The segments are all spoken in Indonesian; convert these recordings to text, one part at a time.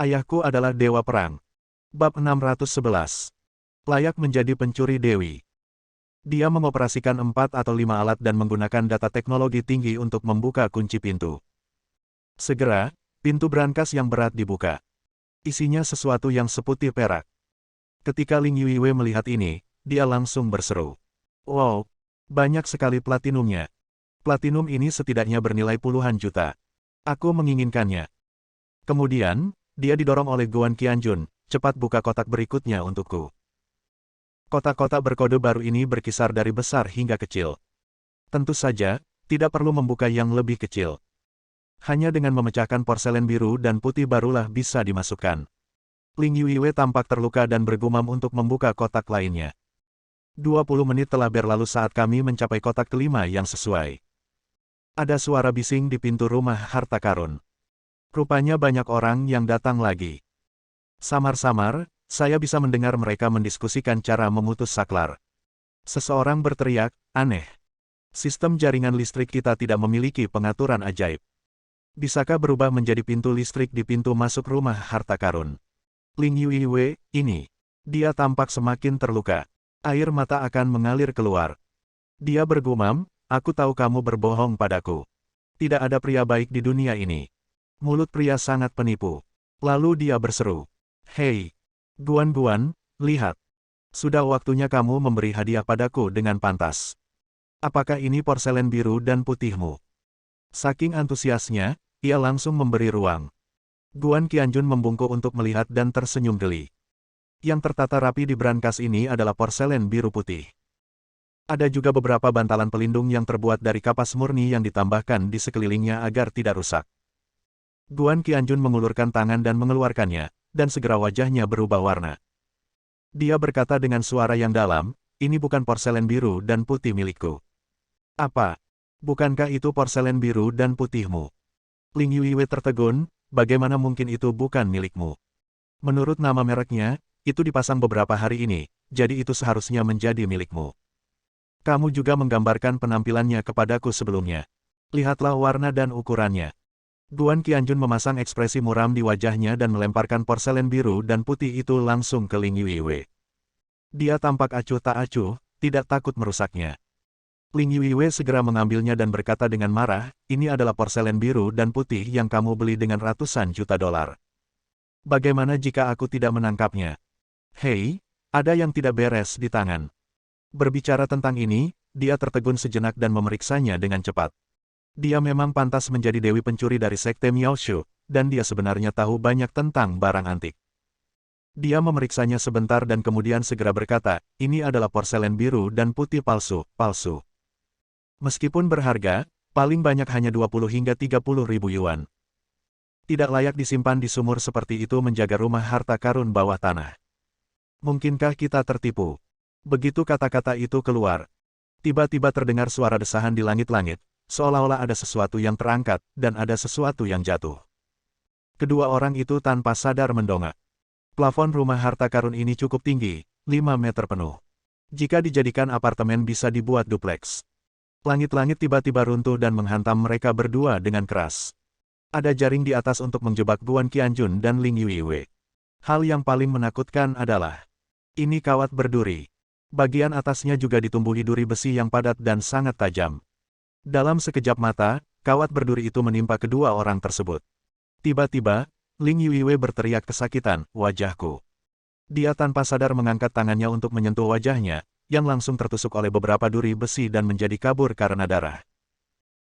Ayahku adalah dewa perang. Bab 611. Layak menjadi pencuri dewi. Dia mengoperasikan 4 atau 5 alat dan menggunakan data teknologi tinggi untuk membuka kunci pintu. Segera, pintu brankas yang berat dibuka. Isinya sesuatu yang seputih perak. Ketika Ling Yuiwei melihat ini, dia langsung berseru. Wow, banyak sekali platinumnya. Platinum ini setidaknya bernilai puluhan juta. Aku menginginkannya. Kemudian, dia didorong oleh Guan Qianjun, cepat buka kotak berikutnya untukku. Kotak-kotak berkode baru ini berkisar dari besar hingga kecil. Tentu saja, tidak perlu membuka yang lebih kecil. Hanya dengan memecahkan porselen biru dan putih barulah bisa dimasukkan. Ling Yuiwei tampak terluka dan bergumam untuk membuka kotak lainnya. 20 menit telah berlalu saat kami mencapai kotak kelima yang sesuai. Ada suara bising di pintu rumah harta karun. Rupanya banyak orang yang datang lagi. Samar-samar, saya bisa mendengar mereka mendiskusikan cara memutus saklar. Seseorang berteriak, aneh. Sistem jaringan listrik kita tidak memiliki pengaturan ajaib. Bisakah berubah menjadi pintu listrik di pintu masuk rumah harta karun? Ling Yuiwei, ini. Dia tampak semakin terluka. Air mata akan mengalir keluar. Dia bergumam, aku tahu kamu berbohong padaku. Tidak ada pria baik di dunia ini. Mulut pria sangat penipu. Lalu dia berseru. Hei, Guan-Guan, lihat. Sudah waktunya kamu memberi hadiah padaku dengan pantas. Apakah ini porselen biru dan putihmu? Saking antusiasnya, ia langsung memberi ruang. Guan Qianjun membungkuk untuk melihat dan tersenyum geli. Yang tertata rapi di brankas ini adalah porselen biru putih. Ada juga beberapa bantalan pelindung yang terbuat dari kapas murni yang ditambahkan di sekelilingnya agar tidak rusak. Guan Qianjun mengulurkan tangan dan mengeluarkannya, dan segera wajahnya berubah warna. Dia berkata dengan suara yang dalam, ini bukan porselen biru dan putih milikku. Apa? Bukankah itu porselen biru dan putihmu? Ling Yuiwei tertegun, bagaimana mungkin itu bukan milikmu? Menurut nama mereknya, itu dipasang beberapa hari ini, jadi itu seharusnya menjadi milikmu. Kamu juga menggambarkan penampilannya kepadaku sebelumnya. Lihatlah warna dan ukurannya. Guan Qianjun memasang ekspresi muram di wajahnya dan melemparkan porselen biru dan putih itu langsung ke Ling Yuiwei. Dia tampak acuh tak acuh, tidak takut merusaknya. Ling Yuiwei segera mengambilnya dan berkata dengan marah, ini adalah porselen biru dan putih yang kamu beli dengan ratusan juta dolar. Bagaimana jika aku tidak menangkapnya? Hei, ada yang tidak beres di tangan. Berbicara tentang ini, dia tertegun sejenak dan memeriksanya dengan cepat. Dia memang pantas menjadi dewi pencuri dari sekte Miaoshu, dan dia sebenarnya tahu banyak tentang barang antik. Dia memeriksanya sebentar dan kemudian segera berkata, ini adalah porselen biru dan putih palsu. Meskipun berharga, paling banyak hanya 20 hingga 30 ribu yuan. Tidak layak disimpan di sumur seperti itu menjaga rumah harta karun bawah tanah. Mungkinkah kita tertipu? Begitu kata-kata itu keluar, tiba-tiba terdengar suara desahan di langit-langit, seolah-olah ada sesuatu yang terangkat, dan ada sesuatu yang jatuh. Kedua orang itu tanpa sadar mendongak. Plafon rumah harta karun ini cukup tinggi, 5 meter penuh. Jika dijadikan apartemen bisa dibuat dupleks. Langit-langit tiba-tiba runtuh dan menghantam mereka berdua dengan keras. Ada jaring di atas untuk menjebak Guan Qianjun dan Ling Yuiwei. Hal yang paling menakutkan adalah, ini kawat berduri. Bagian atasnya juga ditumbuhi duri besi yang padat dan sangat tajam. Dalam sekejap mata, kawat berduri itu menimpa kedua orang tersebut. Tiba-tiba, Ling Yuiwei berteriak kesakitan, wajahku. Dia tanpa sadar mengangkat tangannya untuk menyentuh wajahnya, yang langsung tertusuk oleh beberapa duri besi dan menjadi kabur karena darah.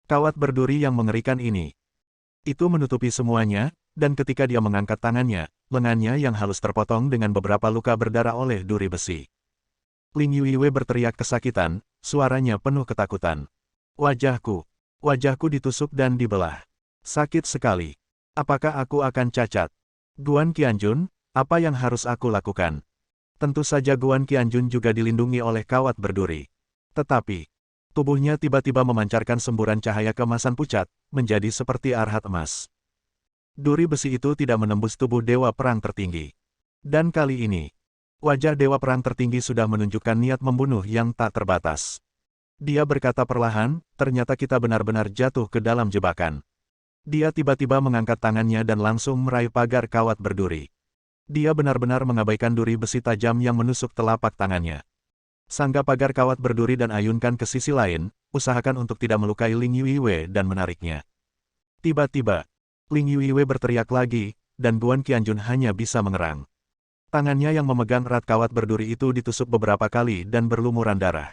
Kawat berduri yang mengerikan ini. Itu menutupi semuanya, dan ketika dia mengangkat tangannya, lengannya yang halus terpotong dengan beberapa luka berdarah oleh duri besi. Ling Yuiwei berteriak kesakitan, suaranya penuh ketakutan. Wajahku ditusuk dan dibelah. Sakit sekali. Apakah aku akan cacat? Guan Qianjun, apa yang harus aku lakukan? Tentu saja Guan Qianjun juga dilindungi oleh kawat berduri. Tetapi, tubuhnya tiba-tiba memancarkan semburan cahaya keemasan pucat, menjadi seperti arhat emas. Duri besi itu tidak menembus tubuh dewa perang tertinggi. Dan kali ini, wajah dewa perang tertinggi sudah menunjukkan niat membunuh yang tak terbatas. Dia berkata perlahan, ternyata kita benar-benar jatuh ke dalam jebakan. Dia tiba-tiba mengangkat tangannya dan langsung meraih pagar kawat berduri. Dia benar-benar mengabaikan duri besi tajam yang menusuk telapak tangannya. Sangga pagar kawat berduri dan ayunkan ke sisi lain, usahakan untuk tidak melukai Ling Yuiwei dan menariknya. Tiba-tiba, Ling Yuiwei berteriak lagi, dan Guan Qianjun hanya bisa mengerang. Tangannya yang memegang erat kawat berduri itu ditusuk beberapa kali dan berlumuran darah.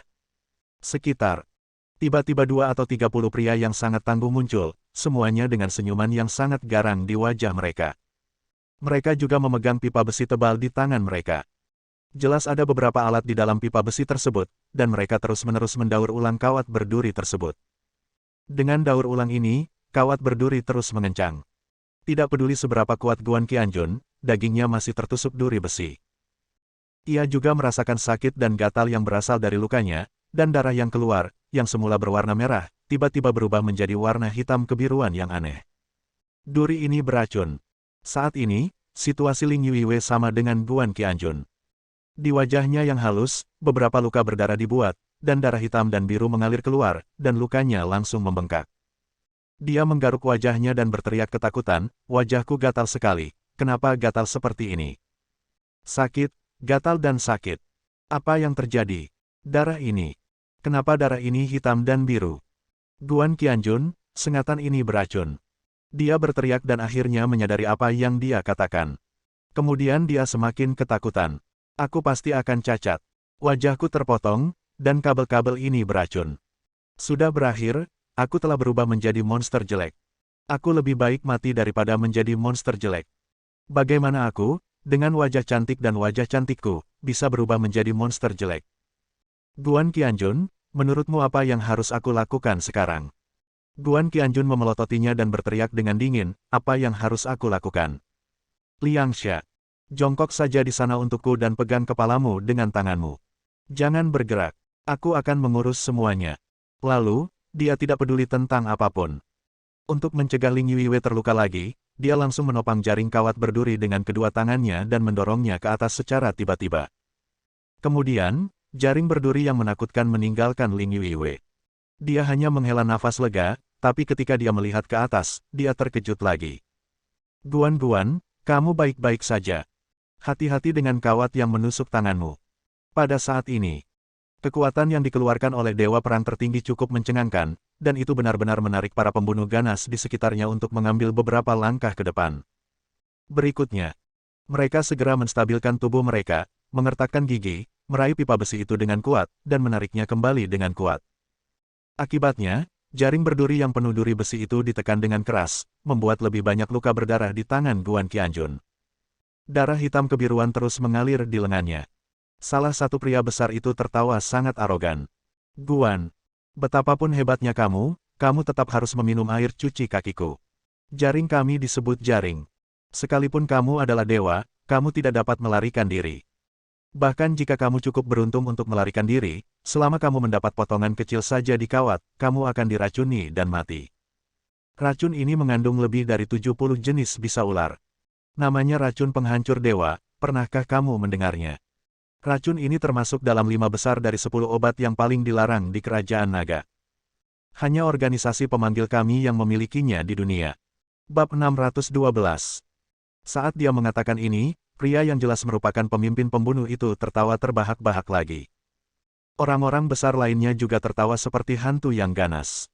Sekitar. Tiba-tiba 2 atau 30 pria yang sangat tangguh muncul, semuanya dengan senyuman yang sangat garang di wajah mereka. Mereka juga memegang pipa besi tebal di tangan mereka. Jelas ada beberapa alat di dalam pipa besi tersebut, dan mereka terus-menerus mendaur ulang kawat berduri tersebut. Dengan daur ulang ini, kawat berduri terus mengencang. Tidak peduli seberapa kuat Guan Qianjun, dagingnya masih tertusuk duri besi. Ia juga merasakan sakit dan gatal yang berasal dari lukanya, dan darah yang keluar, yang semula berwarna merah, tiba-tiba berubah menjadi warna hitam kebiruan yang aneh. Duri ini beracun. Saat ini, situasi Ling Yuiwei sama dengan Guan Qianjun. Di wajahnya yang halus, beberapa luka berdarah dibuat, dan darah hitam dan biru mengalir keluar, dan lukanya langsung membengkak. Dia menggaruk wajahnya dan berteriak ketakutan, "Wajahku gatal sekali, kenapa gatal seperti ini? Sakit, gatal dan sakit. Apa yang terjadi? Darah ini. Kenapa darah ini hitam dan biru? Guan Qianjun, sengatan ini beracun." Dia berteriak dan akhirnya menyadari apa yang dia katakan. Kemudian dia semakin ketakutan. "Aku pasti akan cacat. Wajahku terpotong, dan kabel-kabel ini beracun. Sudah berakhir, aku telah berubah menjadi monster jelek. Aku lebih baik mati daripada menjadi monster jelek. Bagaimana aku, dengan wajah cantik dan wajah cantikku, bisa berubah menjadi monster jelek? Guan Qianjun, menurutmu apa yang harus aku lakukan sekarang?" Guan Qianjun memelototinya dan berteriak dengan dingin, "Apa yang harus aku lakukan? Liangsha, jongkok saja di sana untukku dan pegang kepalamu dengan tanganmu. Jangan bergerak. Aku akan mengurus semuanya." Lalu, dia tidak peduli tentang apapun. Untuk mencegah Ling Yuiwei terluka lagi, dia langsung menopang jaring kawat berduri dengan kedua tangannya dan mendorongnya ke atas secara tiba-tiba. Kemudian, jaring berduri yang menakutkan meninggalkan Ling Yuiwei. Dia hanya menghela nafas lega, tapi ketika dia melihat ke atas, dia terkejut lagi. "Guan, kamu baik-baik saja. Hati-hati dengan kawat yang menusuk tanganmu." Pada saat ini, kekuatan yang dikeluarkan oleh Dewa Perang tertinggi cukup mencengangkan, dan itu benar-benar menarik para pembunuh ganas di sekitarnya untuk mengambil beberapa langkah ke depan. Berikutnya, mereka segera menstabilkan tubuh mereka, mengertakkan gigi, meraih pipa besi itu dengan kuat, dan menariknya kembali dengan kuat. Akibatnya, jaring berduri yang penuh duri besi itu ditekan dengan keras, membuat lebih banyak luka berdarah di tangan Guan Qianjun. Darah hitam kebiruan terus mengalir di lengannya. Salah satu pria besar itu tertawa sangat arogan. "Guan, betapapun hebatnya kamu tetap harus meminum air cuci kakiku. Jaring kami disebut jaring. Sekalipun kamu adalah dewa, kamu tidak dapat melarikan diri. Bahkan jika kamu cukup beruntung untuk melarikan diri, selama kamu mendapat potongan kecil saja di kawat, kamu akan diracuni dan mati. Racun ini mengandung lebih dari 70 jenis bisa ular. Namanya racun penghancur dewa, pernahkah kamu mendengarnya? Racun ini termasuk dalam 5 besar dari 10 obat yang paling dilarang di Kerajaan Naga. Hanya organisasi pemanggil kami yang memilikinya di dunia." Bab 612. Saat dia mengatakan ini, pria yang jelas merupakan pemimpin pembunuh itu tertawa terbahak-bahak lagi. Orang-orang besar lainnya juga tertawa seperti hantu yang ganas.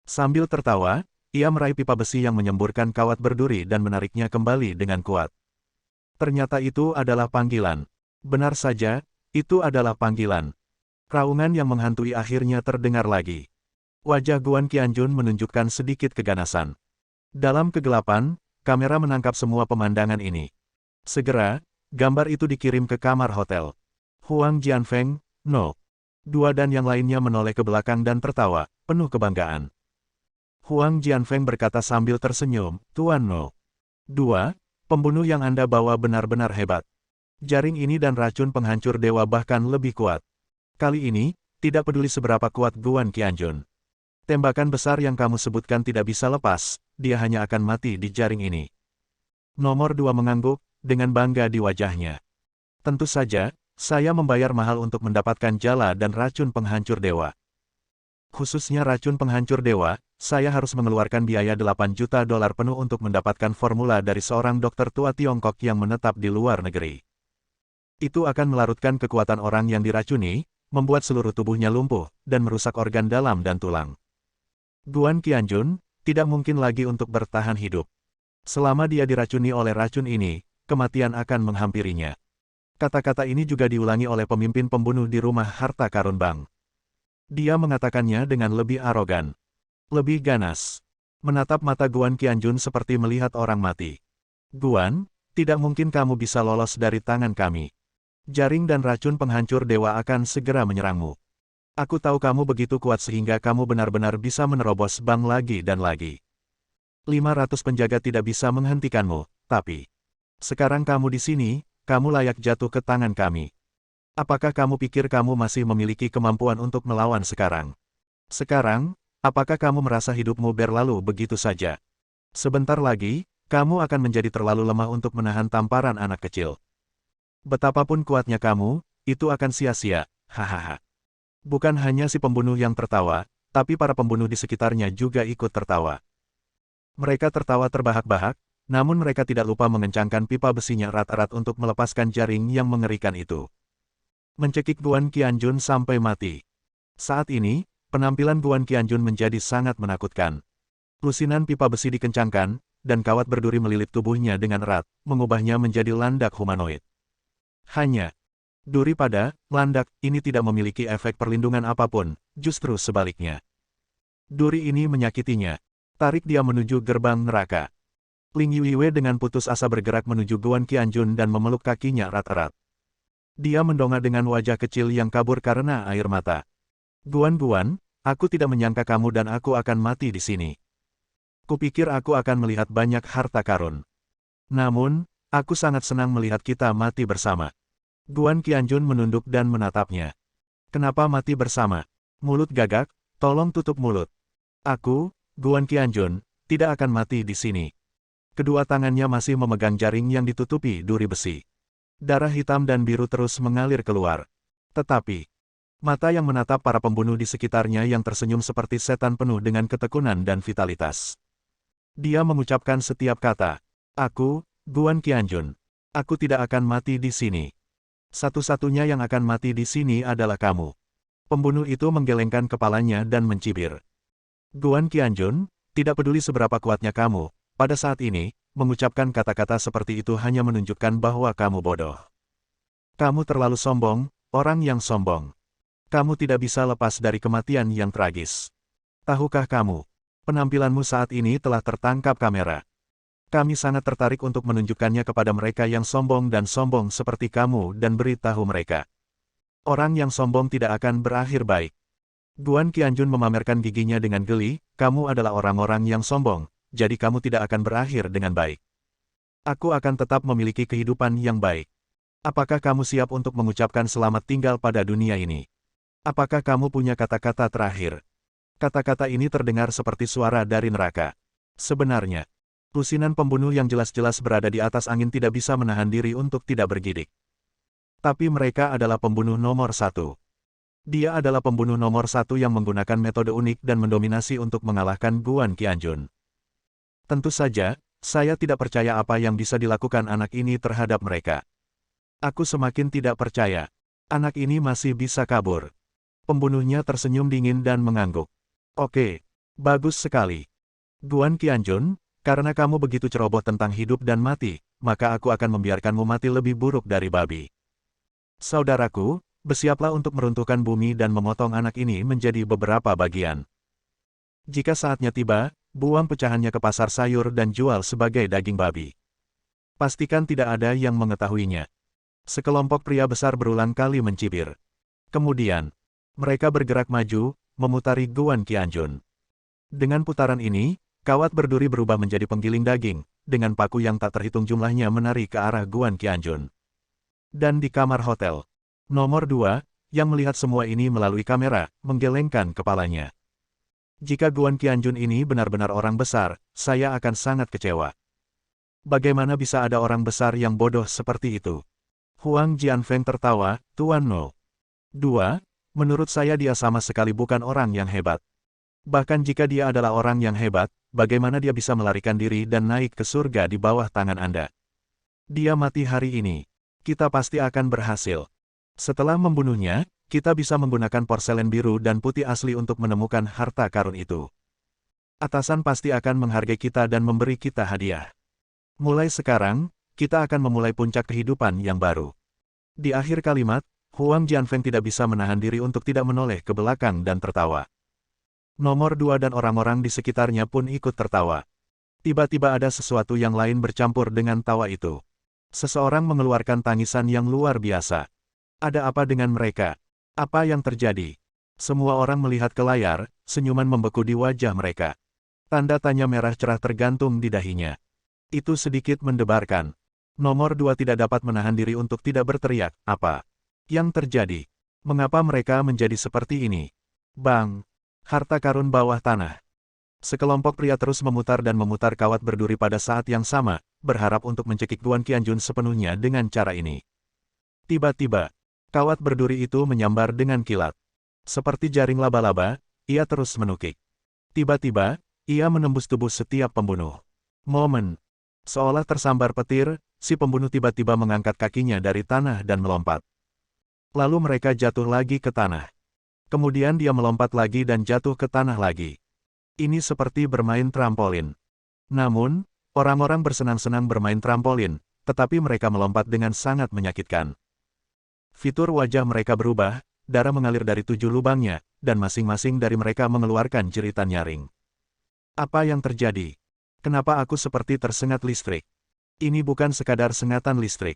Sambil tertawa, ia meraih pipa besi yang menyemburkan kawat berduri dan menariknya kembali dengan kuat. Ternyata itu adalah panggilan. Benar saja, itu adalah panggilan. Raungan yang menghantui akhirnya terdengar lagi. Wajah Guan Qianjun menunjukkan sedikit keganasan. Dalam kegelapan, kamera menangkap semua pemandangan ini. Segera, gambar itu dikirim ke kamar hotel. Huang Jianfeng, No. 2 dan yang lainnya menoleh ke belakang dan tertawa, penuh kebanggaan. Huang Jianfeng berkata sambil tersenyum, "Tuan No. 2, pembunuh yang Anda bawa benar-benar hebat. Jaring ini dan racun penghancur dewa bahkan lebih kuat. Kali ini, tidak peduli seberapa kuat Guan Qianjun. Tembakan besar yang kamu sebutkan tidak bisa lepas, dia hanya akan mati di jaring ini." Nomor 2 mengangguk, dengan bangga di wajahnya. "Tentu saja, saya membayar mahal untuk mendapatkan jala dan racun penghancur dewa. Khususnya racun penghancur dewa, saya harus mengeluarkan biaya 8 juta dolar penuh untuk mendapatkan formula dari seorang dokter tua Tiongkok yang menetap di luar negeri. Itu akan melarutkan kekuatan orang yang diracuni, membuat seluruh tubuhnya lumpuh, dan merusak organ dalam dan tulang. Guan Qianjun tidak mungkin lagi untuk bertahan hidup. Selama dia diracuni oleh racun ini, kematian akan menghampirinya. Kata-kata ini juga diulangi oleh pemimpin pembunuh di rumah harta karun bank. Dia mengatakannya dengan lebih arogan, lebih ganas. Menatap mata Guan Qianjun seperti melihat orang mati. Guan, tidak mungkin kamu bisa lolos dari tangan kami. Jaring dan racun penghancur dewa akan segera menyerangmu. Aku tahu kamu begitu kuat sehingga kamu benar-benar bisa menerobos bank lagi dan lagi. 500 penjaga tidak bisa menghentikanmu, tapi sekarang kamu di sini, kamu layak jatuh ke tangan kami. Apakah kamu pikir kamu masih memiliki kemampuan untuk melawan sekarang? Sekarang, apakah kamu merasa hidupmu berlalu begitu saja? Sebentar lagi, kamu akan menjadi terlalu lemah untuk menahan tamparan anak kecil. Betapapun kuatnya kamu, itu akan sia-sia, hahaha. Bukan hanya si pembunuh yang tertawa, tapi para pembunuh di sekitarnya juga ikut tertawa. Mereka tertawa terbahak-bahak, namun mereka tidak lupa mengencangkan pipa besinya erat-erat untuk melepaskan jaring yang mengerikan itu. Mencekik Guan Qianjun sampai mati. Saat ini, penampilan Guan Qianjun menjadi sangat menakutkan. Lusinan pipa besi dikencangkan, dan kawat berduri melilit tubuhnya dengan erat, mengubahnya menjadi landak humanoid. Hanya duri pada landak ini tidak memiliki efek perlindungan apapun, justru sebaliknya. Duri ini menyakitinya. Tarik dia menuju gerbang neraka. Ling Yuiwei dengan putus asa bergerak menuju Guan Qianjun dan memeluk kakinya erat-erat. Dia mendongak dengan wajah kecil yang kabur karena air mata. Guan, aku tidak menyangka kamu dan aku akan mati di sini. Kupikir aku akan melihat banyak harta karun. Namun, aku sangat senang melihat kita mati bersama. Guan Qianjun menunduk dan menatapnya. Kenapa mati bersama? Mulut gagak, tolong tutup mulut. Aku, Guan Qianjun, tidak akan mati di sini. Kedua tangannya masih memegang jaring yang ditutupi duri besi. Darah hitam dan biru terus mengalir keluar. Tetapi, mata yang menatap para pembunuh di sekitarnya yang tersenyum seperti setan penuh dengan ketekunan dan vitalitas. Dia mengucapkan setiap kata. Aku, Guan Qianjun. Aku tidak akan mati di sini. Satu-satunya yang akan mati di sini adalah kamu. Pembunuh itu menggelengkan kepalanya dan mencibir. Guan Qianjun, tidak peduli seberapa kuatnya kamu, pada saat ini, mengucapkan kata-kata seperti itu hanya menunjukkan bahwa kamu bodoh. Kamu terlalu sombong, orang yang sombong. Kamu tidak bisa lepas dari kematian yang tragis. Tahukah kamu, penampilanmu saat ini telah tertangkap kamera. Kami sangat tertarik untuk menunjukkannya kepada mereka yang sombong dan sombong seperti kamu dan beritahu mereka. Orang yang sombong tidak akan berakhir baik. Guan Qianjun memamerkan giginya dengan geli, kamu adalah orang-orang yang sombong, jadi kamu tidak akan berakhir dengan baik. Aku akan tetap memiliki kehidupan yang baik. Apakah kamu siap untuk mengucapkan selamat tinggal pada dunia ini? Apakah kamu punya kata-kata terakhir? Kata-kata ini terdengar seperti suara dari neraka. Sebenarnya, lusinan pembunuh yang jelas-jelas berada di atas angin tidak bisa menahan diri untuk tidak bergidik. Tapi mereka adalah pembunuh nomor satu. Dia adalah pembunuh nomor satu yang menggunakan metode unik dan mendominasi untuk mengalahkan Guan Qianjun. Tentu saja, saya tidak percaya apa yang bisa dilakukan anak ini terhadap mereka. Aku semakin tidak percaya. Anak ini masih bisa kabur. Pembunuhnya tersenyum dingin dan mengangguk. Oke, bagus sekali. Guan Qianjun, karena kamu begitu ceroboh tentang hidup dan mati, maka aku akan membiarkanmu mati lebih buruk dari babi. Saudaraku, bersiaplah untuk meruntuhkan bumi dan memotong anak ini menjadi beberapa bagian. Jika saatnya tiba, buang pecahannya ke pasar sayur dan jual sebagai daging babi. Pastikan tidak ada yang mengetahuinya. Sekelompok pria besar berulang kali mencibir. Kemudian, mereka bergerak maju, memutari Guan Qianjun. Dengan putaran ini, kawat berduri berubah menjadi penggiling daging, dengan paku yang tak terhitung jumlahnya menarik ke arah Guan Qianjun. Dan di kamar hotel, nomor 2, yang melihat semua ini melalui kamera, menggelengkan kepalanya. Jika Guan Qianjun ini benar-benar orang besar, saya akan sangat kecewa. Bagaimana bisa ada orang besar yang bodoh seperti itu? Huang Jianfeng tertawa, Tuan No. 2, Menurut saya dia sama sekali bukan orang yang hebat. Bahkan jika dia adalah orang yang hebat, bagaimana dia bisa melarikan diri dan naik ke surga di bawah tangan Anda? Dia mati hari ini. Kita pasti akan berhasil. Setelah membunuhnya, kita bisa menggunakan porselen biru dan putih asli untuk menemukan harta karun itu. Atasan pasti akan menghargai kita dan memberi kita hadiah. Mulai sekarang, kita akan memulai puncak kehidupan yang baru. Di akhir kalimat, Huang Jianfeng tidak bisa menahan diri untuk tidak menoleh ke belakang dan tertawa. Nomor 2 dan orang-orang di sekitarnya pun ikut tertawa. Tiba-tiba ada sesuatu yang lain bercampur dengan tawa itu. Seseorang mengeluarkan tangisan yang luar biasa. Ada apa dengan mereka? Apa yang terjadi? Semua orang melihat ke layar, senyuman membeku di wajah mereka. Tanda tanya merah cerah tergantung di dahinya. Itu sedikit mendebarkan. Nomor 2 tidak dapat menahan diri untuk tidak berteriak, apa yang terjadi? Mengapa mereka menjadi seperti ini? Bang! Harta karun bawah tanah. Sekelompok pria terus memutar dan memutar kawat berduri pada saat yang sama, berharap untuk mencekik Duan Qianjun sepenuhnya dengan cara ini. Tiba-tiba, kawat berduri itu menyambar dengan kilat. Seperti jaring laba-laba, ia terus menukik. Tiba-tiba, ia menembus tubuh setiap pembunuh. Momen. Seolah tersambar petir, si pembunuh tiba-tiba mengangkat kakinya dari tanah dan melompat. Lalu mereka jatuh lagi ke tanah. Kemudian dia melompat lagi dan jatuh ke tanah lagi. Ini seperti bermain trampolin. Namun, orang-orang bersenang-senang bermain trampolin, tetapi mereka melompat dengan sangat menyakitkan. Fitur wajah mereka berubah, darah mengalir dari 7 lubangnya, dan masing-masing dari mereka mengeluarkan jeritan nyaring. Apa yang terjadi? Kenapa aku seperti tersengat listrik? Ini bukan sekadar sengatan listrik.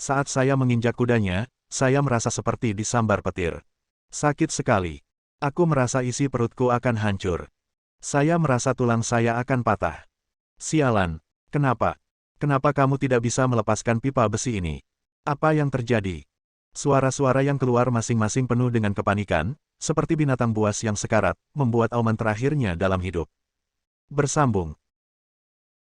Saat saya menginjak kudanya, saya merasa seperti disambar petir. Sakit sekali. Aku merasa isi perutku akan hancur. Saya merasa tulang saya akan patah. Sialan. Kenapa? Kenapa kamu tidak bisa melepaskan pipa besi ini? Apa yang terjadi? Suara-suara yang keluar masing-masing penuh dengan kepanikan, seperti binatang buas yang sekarat, membuat auman terakhirnya dalam hidup. Bersambung.